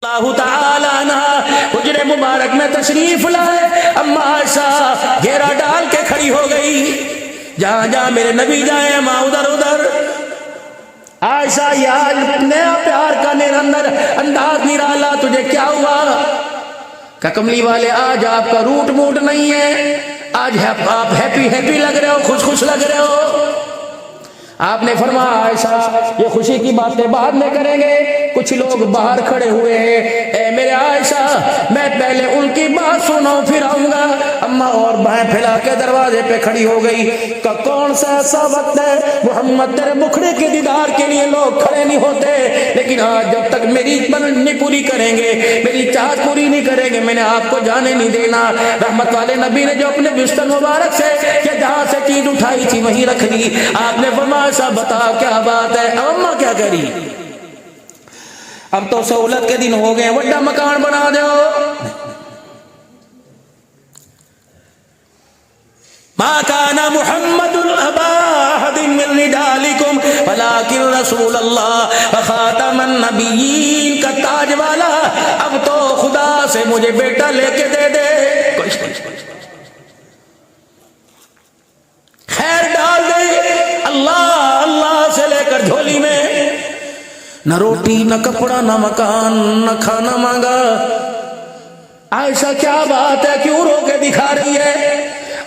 اللہ تعالی عنہ حجرے مبارک میں تشریف لائے، اما عائشہ گھیرا ڈال کے کھڑی ہو گئی، جہاں جہاں میرے نبی جائیں ماں ادھر ادھر۔ عائشہ یہ آج نیا پیار کا نرندر انداز نرالا، تجھے کیا ہوا؟ کہ کملی والے آج آپ کا روٹ موڈ نہیں ہے، آج آپ ہیپی ہیپی لگ رہے ہو، خوش خوش لگ رہے ہو۔ آپ نے فرمایا عائشہ یہ خوشی کی باتیں بعد میں کریں گے، کچھ لوگ باہر کھڑے ہوئے ہیں، اے میرے عائشہ میں پہلے ان کی بات سناؤں پھر آؤں گا۔ اما اور بائیں پھیلا کے دروازے پہ کھڑی ہو گئی کہ کون سا ایسا وقت ہے محمد تیرے مکھڑے کے دیدار کے لیے لوگ کھڑے نہیں ہوتے، لیکن آج جب تک میری منت نہیں پوری کریں گے، میری چاہت پوری نہیں کریں گے، میں نے آپ کو جانے نہیں دینا۔ رحمت والے نبی نے جو اپنے بستر مبارک سے کہ جہاں سے چیز اٹھائی تھی وہیں رکھ دی، آپ نے فرمایا ایسا بتا کیا بات ہے؟ اماں کیا کری؟ اب تو سہولت کے دن ہو گئے، بڑا مکان بنا دو۔ ما کان محمد ابا احد من رجالکم ولکن رسول اللہ وخاتم النبیین کا تاج والا، اب تو خدا سے مجھے بیٹا لے کے دے دے، خیر ڈال دے، اللہ اللہ سے لے کر جھولی میں، نہ روٹی نہ کپڑا نہ مکان نہ کھانا مانگا۔ عائشہ کیا بات ہے، کیوں رو کے دکھا رہی ہے؟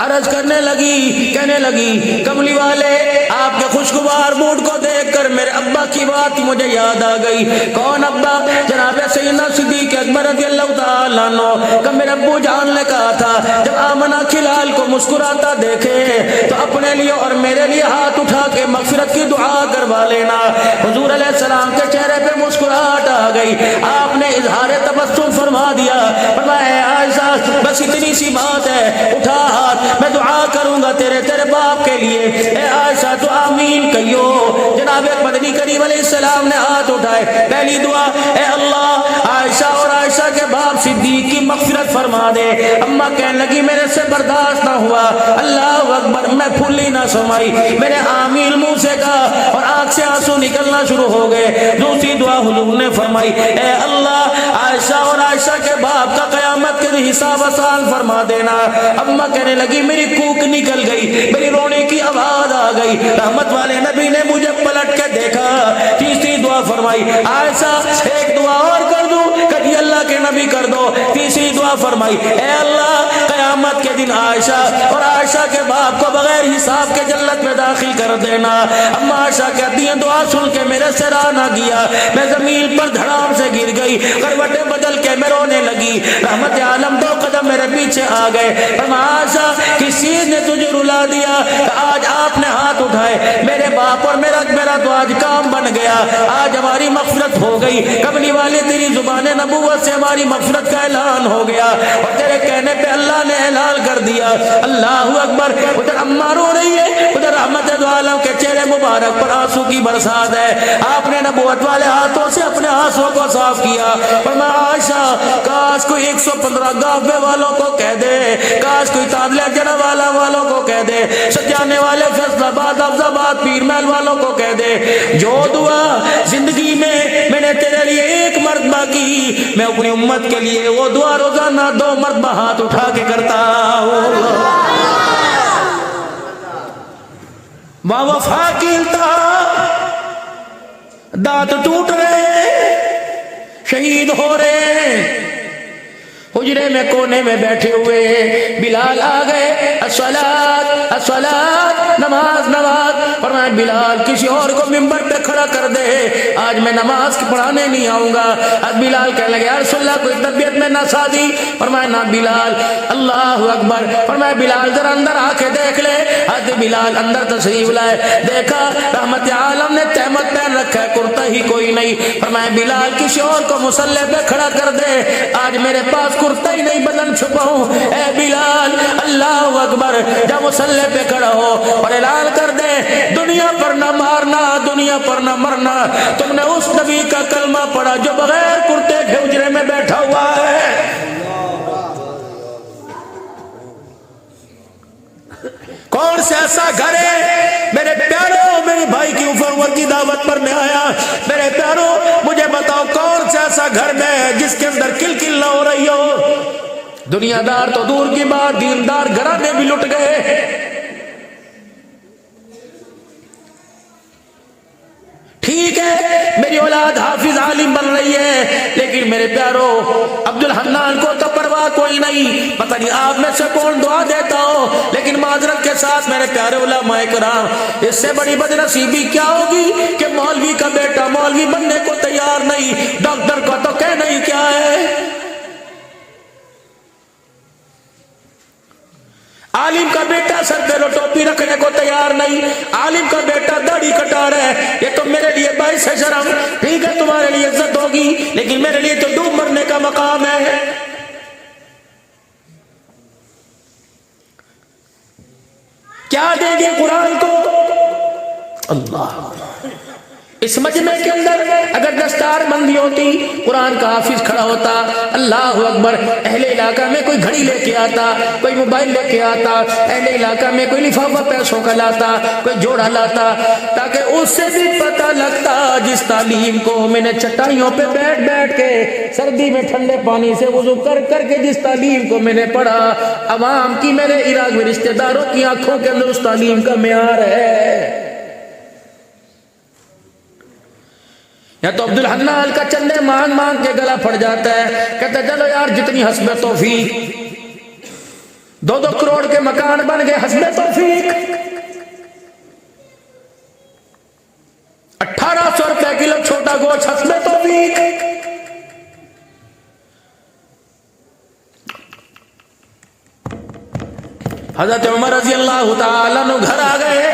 عرض کرنے لگی، کہنے لگی کملی والے آپ کے خوشگوار موڈ کو دیکھ کر میرے ابا کی بات مجھے یاد آ گئی۔ کون ابا؟ جناب سیدنا صدیق اکبر رضی اللہ تعالیٰ عنہ کہ میرے ابو جان نے کہا تھا جب آمنہ کھلال کو مسکراتا دیکھے تو اپنے لیے اور میرے لیے ہاتھ اٹھا کے مغفرت کی دعا کروا لینا۔ حضور علیہ السلام کے چہرے پہ مسکراہٹ آ گئی، آپ نے اظہار تبسم فرما دیا، فرمایا عائشہ بس اتنی سی بات ہے، اٹھا ہاتھ، میں دعا کروں گا تیرے باپ کے لیے، اے عائشہ تو آمین کہیو۔ جناب مدنی کریم علیہ السلام نے ہاتھ اٹھائے، پہلی دعا اے اللہ عائشہ اور عائشہ کے باپ صدیق کی مغفرت فرما دے۔ اما کہنے لگی میرے سے برداشت نہ ہوا، اللہ اکبر، میں پھولی نہ سمائی، میرے آمین منہ سے کہا اور آنکھ سے آنسو نکلنا شروع ہو گئے۔ دوسری دعا حضور نے فرمائی اے اللہ عائشہ اور عائشہ کے باپ کا قیامت کے حساب آسان فرما دینا۔ اما کہنے لگی میری کوک نکل گئی، میری رونے کی آواز آ گئی، رحمت والے نبی نے مجھے پلٹ کے دیکھا۔ تیسری دعا فرمائی عائشہ ایک دعا اور کر دوں؟ کہ اللہ کے نبی کر دو۔ تیسری دعا فرمائی اے اللہ قیامت کے دن عائشہ اور عائشہ کے باپ کو بغیر حساب کے جنت میں داخل کر دینا۔ اما عائشہ کہتی ہیں دعا سن کے میرے سے راہ نہ گیا، میں زمین پر دھڑام سے گر گئی، کروٹیں بدل کے میں رونے لگی۔ رحمت عالم دو قدم میرے پیچھے آ گئے، عائشہ کس چیز نے تجھے رلا دیا؟ آج آپ نے ہاتھ اٹھائے، میرے باپ اور میرا تو آج کام بن گیا، آج ہماری مغفرت ہو گئی۔ کملی والے تیری زبان نبوت سے ہماری مغفرت کا اعلان ہو گیا، اور تیرے کہنے پہ اللہ نے اعلان کر دیا۔ اللہ اکبر۔ ادھر اما رو رہی ہے، ادھر رحمت دو عالم کے چہرے مبارک پر آنسو کی برسات ہے۔ آپ نے نبوت والے ہاتھوں سے اپنے آنسوں کو صاف کیا، فرمایا عائشہ کاش کوئی 115 گاوے والوں کو کہہ دے، کاش کوئی تادلہ جنہ والا والوں کو کہہ دے، سجانے والے فیصل آباد افضل آباد پیر محل والوں کو کہہ دے، جو دعا زندگی میں نے تیرے لیے ایک مرتبہ کی، میں اپنی امت کے لیے وہ دعا روزانہ 2 مرتبہ ہاتھ اٹھا کے کرتا ہوں۔ وفا کی انتہا، دانت ٹوٹ رہے، شہید ہو رہے، حجرے میں کونے میں بیٹھے ہوئے، بلال آ گئے، الصلاۃ الصلاۃ، نماز نماز۔ فرمایا بلال کسی اور کو منبر پہ کھڑا کر دے، آج میں نماز پڑھانے نہیں آؤں گا۔ اب بلال کہنے لگے یا رسول اللہ کوئی طبیعت میں ناسازی؟ فرمایا نہ بلال۔ اللہ اکبر۔ فرمایا بلال ذرا اندر آ کے دیکھ لے۔ حضرت بلال اندر تشریف لائے، دیکھا رحمت عالم نے تہمت پہن رکھا ہے، کرتا ہی کوئی نہیں۔ فرمایا بلال کسی اور کو مصلی پہ کھڑا کر دے، آج میرے پاس کرتا ہی نہیں، بدن چھپاؤں۔ اے بلال اللہ اکبر، جب مصلی پہ کھڑا ہو اور اعلان کر دے دنیا پر نہ مارنا، دنیا پر نہ مرنا، تم نے اس نبی کا کلمہ پڑھا جو بغیر کرتے کے حجرے میں بیٹھا ہوا ہے۔ کون سے ایسا گھر ہے میرے پیاروں، میرے بھائی کی عمر کی دعوت پر میں آیا، میرے پیاروں مجھے بتاؤ کون سے ایسا گھر میں جس کے اندر کل کل نہ ہو رہی ہو. دنیا دار تو دور کی بات، دیندار گھرانے بھی لٹ گئے. ٹھیک ہے میری اولاد حافظ عالم بن رہی ہے، لیکن میرے پیارو عبد الحنان کو تو پرواہ کوئی نہیں. پتہ نہیں آپ میں سے کون دعا دیتا ہو، لیکن معذرت کے ساتھ میرے پیارے علماء کرام، اس سے بڑی بد نصیبی کیا ہوگی کہ مولوی کا بیٹا مولوی بننے کو تیار نہیں، ڈاکٹر کو تو کہنا ہی کیا ہے. عالم کا بیٹا سر پہ ٹوپی رکھنے کو تیار نہیں، عالم کا بیٹا داڑھی کٹا رہا ہے. یہ تو میرے لیے باعث ہے شرم. ٹھیک ہے تمہارے لیے عزت ہوگی، لیکن میرے لیے تو ڈوب مرنے کا مقام ہے. کیا دیں گے قرآن کو؟ اللہ. اس مجمع کے اندر اگر دستار بندی ہوتی، قرآن کا حافظ کھڑا ہوتا، اللہ اکبر، اہل علاقہ میں کوئی گھڑی لے کے آتا، کوئی موبائل لے کے آتا، اہل علاقہ میں کوئی لفافہ پیسوں کا لاتا، کوئی جوڑا لاتا، تاکہ اس سے بھی پتہ لگتا جس تعلیم کو میں نے چٹائیوں پہ بیٹھ بیٹھ کے سردی میں ٹھنڈے پانی سے وضو کر کر کے جس تعلیم کو میں نے پڑھا، عوام کی میرے عراق میں رشتہ داروں کی آنکھوں کے اندر اس تعلیم کا معیار ہے. یا تو عبد الحنان کا چندے مانگ مانگ کے گلا پھٹ جاتا ہے، کہتا ہے چلو یار جتنی حسب توفیق، 2-2 کروڑ کے مکان بن گئے، حسب توفیق. 1800 روپے کلو چھوٹا گوشت، حسب توفیق. حضرت عمر رضی اللہ تعالیٰ عنہ گھر آ گئے.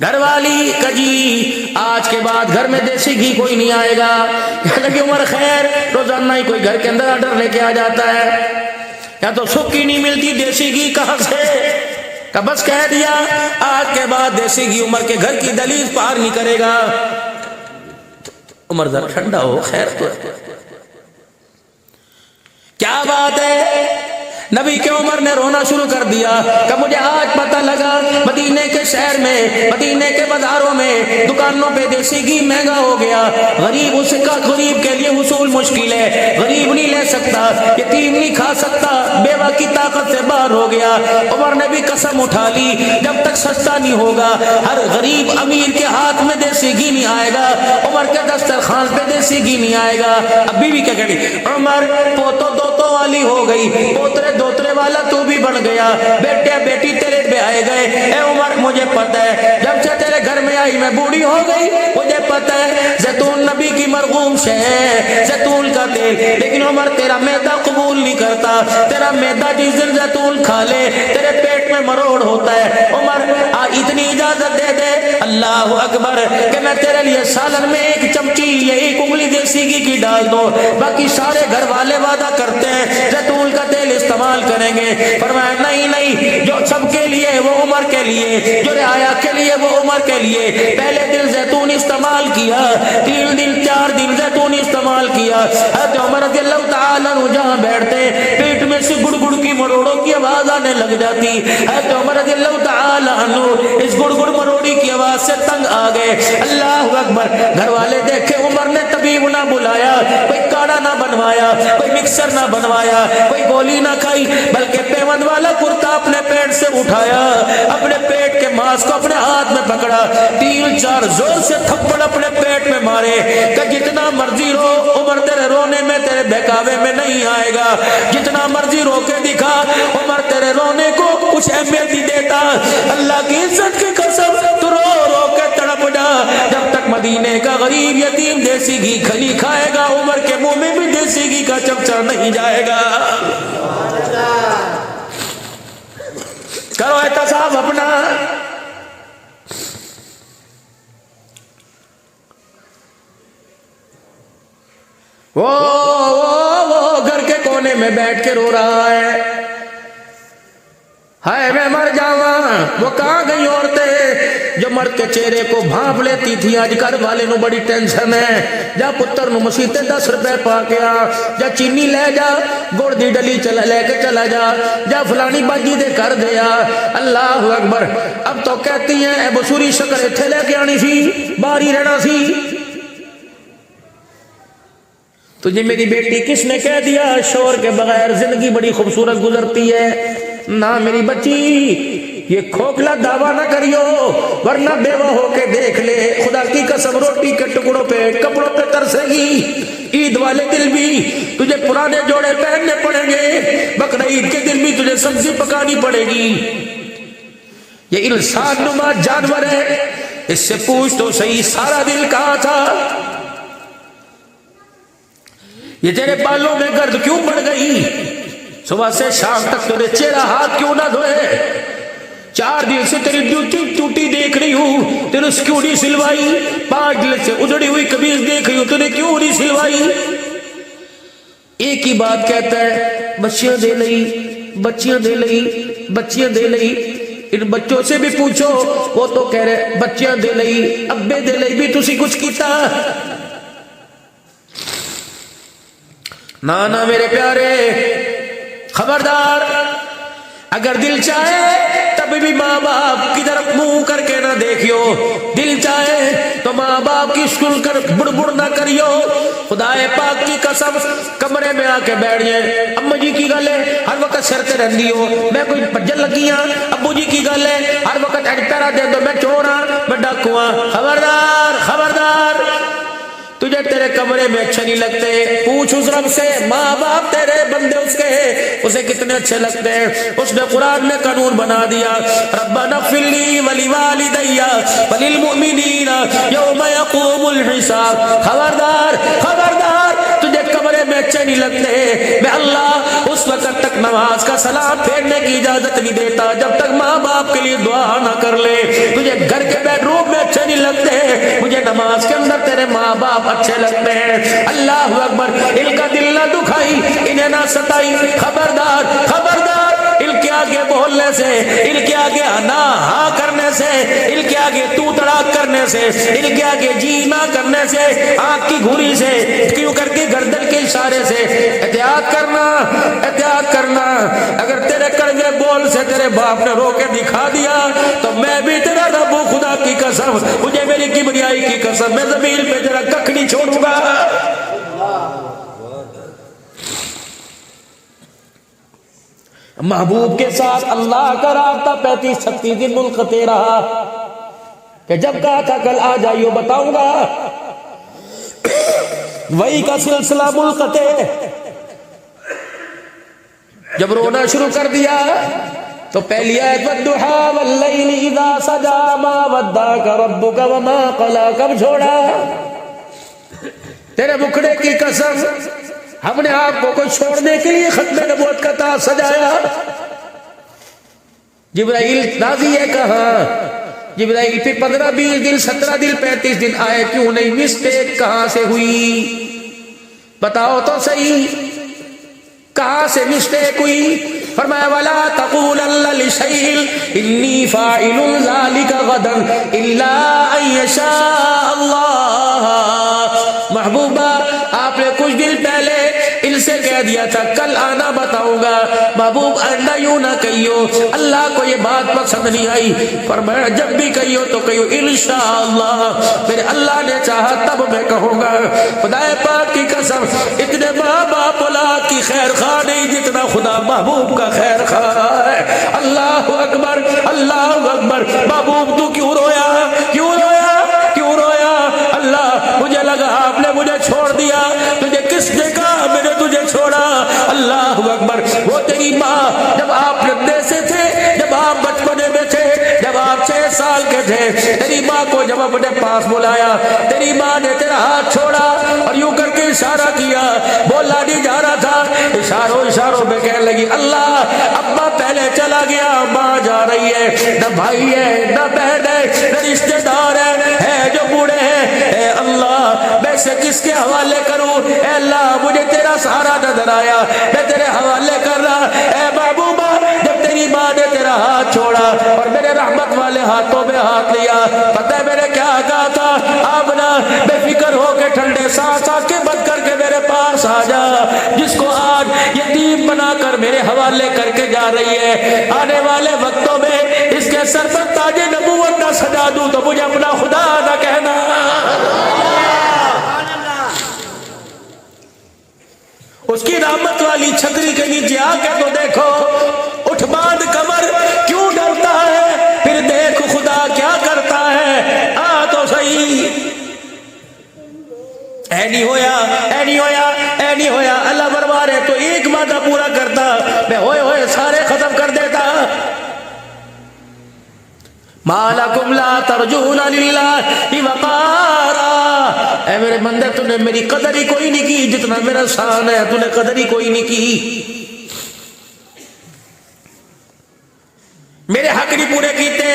گھر والی کجی آج کے بعد گھر میں دیسی گھی کوئی نہیں آئے گا. کہنے لگی عمر خیر، روزانہ ہی کوئی گھر کے اندر آرڈر لے کے آ جاتا ہے، یا تو سکی نہیں ملتی، دیسی گھی کہاں سے؟ کہ بس کہہ دیا آج کے بعد دیسی گھی عمر کے گھر کی دہلیز پار نہیں کرے گا. عمر ذرا ٹھنڈا ہو، خیر تو کیا بات ہے. نبی کے عمر نے رونا شروع کر دیا کہ مجھے آج پتہ لگا مدینے کے شہر میں، مدینے کے بازاروں میں دکانوں پہ دیسی گھی مہنگا ہو گیا. غریب اس کا غریب کے لیے حصول مشکل ہے، غریب نہیں لے سکتا، یتیم نہیں کھا سکتا، بیوہ کی طاقت سے باہر ہو گیا. عمر نے بھی قسم اٹھا لی جب تک سستا نہیں ہوگا، ہر غریب امیر کے ہاتھ میں دیسی گھی نہیں آئے گا، عمر کے دسترخوان پہ دیسی گھی نہیں آئے گا. اب بیوی کیا کہہ رہی، عمر پوتو دوتو والی ہو گئی، پوترے دوترے والا تو بھی بن گیا، بیٹے بیٹی تیرے پہ آئے گئے. اے عمر مجھے پتہ ہے جب سے تیرے گھر میں آئی میں بوڑھی ہو گئی، مجھے پتہ ہے زیتون نبی کی مرغوم شے ہے، زیتون کا تیل، لیکن عمر تیرا میدا قبول نہیں کرتا. تیرا میدا جس دن زیتون کھا لے تیرے پیٹ میں مروڑ ہوتا ہے. عمر اتنی اجازت دے دے، اللہ اکبر، کہ میں تیرے لیے سالن میں 1 چمچی یا 1 انگلی دیسی گھی کی ڈال دو. باقی سارے گھر والے وعدہ کرتے ہیں زیتون کا تیل استعمال کریں گے. فرمایا نہیں نہیں، جو سب کے لیے وہ عمر کے لیے، جو رعایا کے لیے وہ عمر کے لیے. پہلے دن زیتون استعمال کیا، 3 دن 4 دن زیتون استعمال کیا. حضرت عمر رضی اللہ تعالیٰ عنہ جہاں بیٹھتے پیٹ میں سے گڑ گڑ کی مروڑوں کی آواز آنے لگ جاتی. حضرت عمر رضی اللہ تعالیٰ عنہ اس گڑ گڑ مروڑی کی آواز سے تنگ آ گئے. اللہ اکبر. گھر والے دیکھے عمر نے طبیب نہ بلایا، کوئی کاڑھا نہ بنوایا، کوئی مکسر نہ بنوایا، کوئی گولی نہ کھائی، بلکہ پیوند والا کرتا اپنے پیٹ سے اٹھایا، اپنے پیٹ کے ماس کو اپنے ہاتھ میں پکڑا، 3-4 زور سے تھپڑ اپنے پیٹ میں مارے کہ جتنا مرضی رو، عمر تیرے رونے میں تیرے بہکاوے میں نہیں آئے گا. جتنا مرضی رو کے دکھا، عمر تیرے رونے کو کچھ اہمیت نہیں دیتا. اللہ کی عزت کی قسم تو رو رو کے تڑپ جا. جب تک مدینے کا غریب یتیم دیسی گھی کھلی کھائے گا، عمر کے منہ میں بھی دیسی گھی کا چمچہ نہیں جائے گا. کرو احتساب اپنا. وہ گھر کے کونے میں بیٹھ کے رو رہا ہے، ہائے میں مر جاواں. وہ کہاں گئی عورتیں جو مرد کے چہرے کو بھانپ لیتی تھی؟ آج گھر والے نو بڑی ٹینشن ہے. جا پتر نو مسیتے 10 روپے پا کے آ، جا چینی لے جا، گڑ دی ڈلی چلا لے کے چلا جا، جا فلانی باجی دے کر دیا. اللہ اکبر. اب تو کہتی ہیں اے بسوری شکر اتھے لے کے آنی سی، باری رہنا سی. تجھے میری بیٹی کس نے کہہ دیا شوہر کے بغیر زندگی بڑی خوبصورت گزرتی ہے؟ نہ میری بچی، یہ کھوکھلا دعویٰ نہ کریو، ورنہ بیوہ ہو کے دیکھ لے، خدا کی قسم روٹی کے ٹکڑوں پہ کپڑوں پہ ترسے گی۔ عید والے دن بھی تجھے پرانے جوڑے پہننے پڑیں گے، بقرعید کے دن بھی تجھے سبزی پکانی پڑے گی۔ یہ انسان نما جانور ہے، اس سے پوچھ تو صحیح سارا دل کہاں تھا؟ یہ تیرے بالوں میں گرد کیوں پڑ گئی؟ صبح سے شام تک تیرے چہرہ ہاتھ کیوں نہ دھوئے؟ 4 دن سے تیری ڈیوٹی ٹوٹی دیکھ رہی ہوں، تیرے اس کیوں نہیں سلوائی؟ 5 دن سے اجڑی ہوئی قمیض دیکھ رہی ہوں، تیرے کیوں نہیں سلوائی؟ ایک ہی بات کہتا ہے، بچیاں دے لئی، بچیاں دے لئی، بچیاں دے لئی۔ ان بچوں سے بھی پوچھو، وہ تو کہہ رہے بچیاں دے لئی، ابے دے لئی بھی تسی کچھ کیتا؟ نانا میرے پیارے، خبردار، اگر دل چاہے تب بھی ماں باپ کی طرف منہ کر کے نہ دیکھیو، دل چاہے تو ماں باپ کی سن کر بڑبڑ نہ کریو۔ خدا پاک کی قسم، کمرے میں آ کے بیٹھ جائے، اماں جی کی گل ہے ہر وقت سر تے رہندی ہو، میں کوئی بھجن لگی ہاں، ابو جی کی گل ہے ہر وقت پیرا دے دو، میں چور ہاں، میں ڈاکو ہاں۔ خبردار خبردار، تجھے تیرے کمرے میں اچھے نہیں لگتے، پوچھ اس رب سے، ماں باپ تیرے بندے اس کے اسے کتنے اچھے لگتے ہیں۔ اس نے قرآن میں قانون بنا دیا، ربنا اغفر لی ولوالدی وللمؤمنین یوم یقوم الحساب۔ خبردار خبردار، تجھے کمرے میں اچھے نہیں لگتے، میں اللہ اس وقت تک نماز کا سلام پھیرنے کی اجازت نہیں دیتا جب تک ماں باپ کے لیے دعا نہ کر لے۔ تجھے گھر کے بیڈ روم میں اچھے نہیں لگتے، مجھے نماز کے اندر تیرے ماں باپ اچھے لگتے ہیں۔ اللہ اکبر، ان کا دل نہ دکھائی، انہیں نہ ستائی۔ خبردار خبردار، ان کے آگے بولنے سے، ان کے آگے نہ ہاں کرنے سے، ان کے آگے تو تڑاک کرنے سے، ان کے آگے جی نہ کرنے سے، آنکھ کی گھوری سے، کیوں کر کے گردن کے اشارے سے احتیاط کرنا، احتیاط کرنا۔ اگر تیرے کڑوے بول سے تیرے باپ نے رو کے دکھا دیا تو میں بھی تیرا رب ہوں، خدا کی قسم، مجھے میری کبریائی کی قسم، میں زمین پہ تیرا ککھ نہیں چھوڑوں گا۔ محبوب کے ساتھ اللہ کا رابطہ 35-36 دن منقطع رہا، کہ جب کہا تھا کل آ جائیو بتاؤں گا، وہی کا سلسلہ منقطع۔ جب رونا شروع کر دیا تو پہلی آیت والضحی واللیل اذا سجا ما ودعک ربک وما قلی، کب چھوڑا؟ تیرے مکھڑے کی قسم، ہم نے آپ کو چھوڑنے کے لیے ختم نبوت کا تاج سجایا۔ جبرائیل راضی ہے کہاں؟ جبرائیل پھر 15-20 دن 17 دن 35 دن آئے، کیوں نہیں؟ مسٹیک کہاں سے ہوئی بتاؤ تو صحیح، کہاں سے مسٹیک ہوئی؟ فرمایا وَلَا تَقُولَنَّ لِشَيْءٍ إِنِّي فَاعِلٌ ذَلِكَ غَدًا إِلَّا أَن يَشَاءَ اللَّهُ۔ محبوبہ، آپ نے کچھ دن پہلے ان سے کہہ دیا تھا کل آنا بتاؤں گا، محبوب آئندہ یوں نہ کہیو، اللہ کو یہ بات پسند نہیں آئی۔ فرمایا جب بھی کہیو تو کہیو انشاءاللہ، میرے اللہ نے چاہا تب میں کہوں گا۔ خدا پاک کی قسم، اتنے ماں باپ اولاد کی خیر خواہ نہیں جتنا خدا محبوب کا خیر خواہ ہے۔ اللہ اکبر اللہ اکبر۔ محبوب تو کیوں رویا؟ کیوں رویا؟ کیوں رویا؟ اللہ، مجھے لگا آپ نے مجھے چھوڑ دیا، تجھے کس نے کہا میں نے تجھے چھوڑا؟ اللہ اکبر۔ وہ تیری ماں جب آپ لندے سے تھے، جب آپ بچپنے میں تھے، جب آپ 6 سال کے تھے، تیری ماں کو جب اپنے پاس بلایا، تیری ماں نے تیرا ہاتھ چھوڑا اور یوں کر کے اشارہ کیا، بولا نہیں جا رہا تھا، اشاروں میں کہنے لگی اللہ ابا پہلے چلا گیا، ماں جا رہی ہے، نہ بھائی ہے نہ بہن ہے نہ رشتے دار ہے جو بوڑھے ہیں، اے اللہ میں سے کس کے حوالے کروں؟ اے اللہ مجھے تیرا سہارا نظر آیا، میں تیرے حوالے کر رہا۔ اے محبوبہ، جب تیری ماں نے تیرا ہاتھ چھوڑا اور میرے رحمت والے ہاتھوں میں ہاتھ لیا، پتہ ہے میں نے کیا کہا تھا؟ آمنہ بے فکر ہو کے ٹھنڈے سانس کے بند کر کے میرے پاس آ جا، جس کو آج یتیم بنا کر میرے حوالے کر کے جا رہی ہے، آنے والے وقتوں میں اس کے سر پر تاج نبوت نہ سجا دوں تو مجھے اپنا خدا نہ کہنا۔ اس کی رحمت والی چھتری کے نیچے آ کے تو دیکھو، اٹھ باندھ کمر، کیوں ڈرتا ہے؟ پھر دیکھ خدا کیا کرتا ہے، آ تو صحیح۔ اے نہیں ہویا، اے نہیں ہویا، اے نہیں ہویا، اللہ بربار ہے تو ایک وعدہ پورا کرتا، میں ہوئے ہوئے سارے ختم کر دیتا۔ ما لکم لا ترجون للہ وقارا، اے میرے بندے تو نے میری قدر ہی کوئی نہیں کی، جتنا میرا شان ہے تو نے قدر ہی کوئی نہیں کی، میرے حق نہیں پورے کیتے۔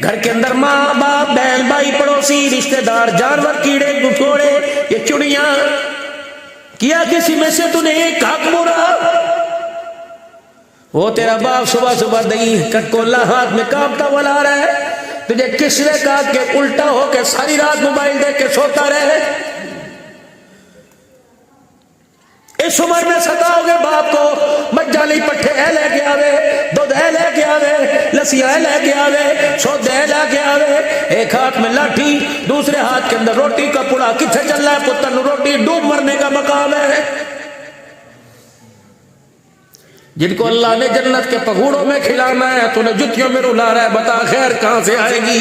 گھر کے اندر ماں باپ بہن بھائی پڑوسی رشتہ دار جانور کیڑے گھوڑے یہ چڑیاں، کیا کسی میں سے تو نے ایک حق پورا؟ وہ تیرا باپ صبح صبح دہی کٹکولا ہاتھ میں کانپتا ہوا لا رہا ہے، تجھے کس نے کہا کہ الٹا ہو کے ساری رات موبائل دیکھ کے سوتا رہے؟ اس عمر میں ستاؤ گے باپ کو، مجالی پٹھے اے لے کے آوے، دودھ اے لے کے آوے، لسیاں اے لے کے آوے، سودے اے لے کے آوے، ایک ہاتھ میں لاٹھی دوسرے ہاتھ کے اندر روٹی کا پڑا، کتھے چل رہا ہے پتر؟ روٹی ڈوب مرنے کا مقام ہے۔ جن کو اللہ نے جنت کے پگوڑوں میں کھلانا ہے تو نے جتیوں میں رلا رہا ہے، بتا خیر کہاں سے آئے گی؟